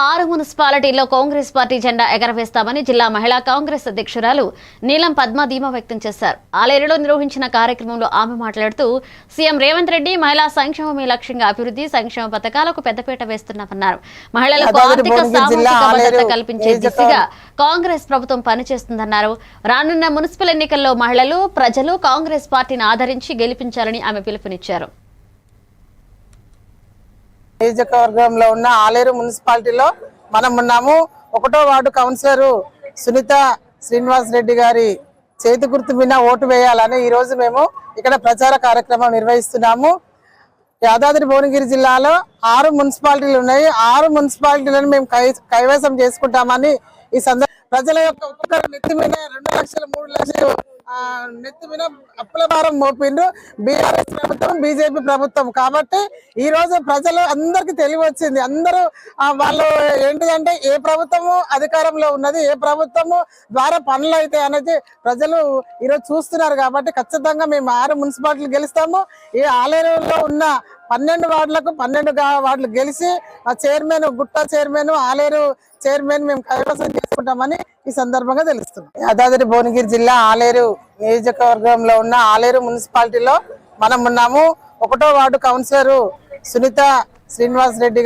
ఆరు మున్సిపాలిటీల్లో కాంగ్రెస్ పార్టీ జెండా ఎగరవేస్తామని జిల్లా మహిళా కాంగ్రెస్ అధ్యక్షురాలు నీలం పద్మ ధీమా వ్యక్తం చేశారు. ఆలేరులో నిర్వహించిన కార్యక్రమంలో ఆమె మాట్లాడుతూ సీఎం రేవంత్ రెడ్డి మహిళా సంక్షేమమే లక్ష్యంగా అభివృద్ధి సంక్షేమ పథకాలకు పెద్దపీట వేస్తున్నామన్నారు. మహిళలకు ఆర్థిక సామాజిక భద్రత కల్పించే దిశగా కాంగ్రెస్ ప్రభుత్వం పనిచేస్తుందన్నారు. రానున్న మున్సిపల్ ఎన్నికల్లో మహిళలు ప్రజలు కాంగ్రెస్ పార్టీని ఆదరించి గెలిపించాలని ఆమె పిలుపునిచ్చారు. నియోజకవర్గంలో ఉన్న ఆలేరు మున్సిపాలిటీలో మనం ఉన్నాము. 1వ వార్డు కౌన్సిలర్ సునీత శ్రీనివాస్ రెడ్డి గారి చేతి గుర్తు మీద ఓటు వేయాలని ఈ రోజు మేము ఇక్కడ ప్రచార కార్యక్రమం నిర్వహిస్తున్నాము. యాదాద్రి భువనగిరి జిల్లాలో 6 మున్సిపాలిటీలు ఉన్నాయి. 6 మున్సిపాలిటీలను మేము కైవసం చేసుకుంటామని ఈ సందర్భంగా ప్రజల యొక్క ఒక్కొక్కరు నెత్తి మీద 2 లక్షలు 3 లక్షలు నెత్తి మీద అప్పుల భారం మోపిండు బీఆర్ఎస్ ప్రభుత్వం, బీజేపీ ప్రభుత్వం. కాబట్టి ఈ రోజు ప్రజలు అందరికి తెలివి వచ్చింది. అందరూ వాళ్ళు ఏంటిదంటే ఏ ప్రభుత్వము అధికారంలో ఉన్నది, ఏ ప్రభుత్వము ద్వారా పనులు అయితే అనేది ప్రజలు ఈరోజు చూస్తున్నారు. కాబట్టి ఖచ్చితంగా మేము 6 మున్సిపాలిటీలు గెలుస్తాము. ఈ ఆలేరులో ఉన్న 12 వార్డులకు 12 వార్డులు గెలిచి ఆ చైర్మన్, గుట్టా చైర్మన్, ఆలేరు చైర్మన్ మేము కైవసం చేసుకుంటామని ఈ సందర్భంగా తెలుస్తున్నాం. యాదాద్రి భువనగిరి జిల్లా ఆలేరు నియోజకవర్గంలో ఉన్న ఆలేరు మున్సిపాలిటీలో మనం ఉన్నాము. 1వ వార్డు కౌన్సిలర్ సునీత శ్రీనివాస్ రెడ్డి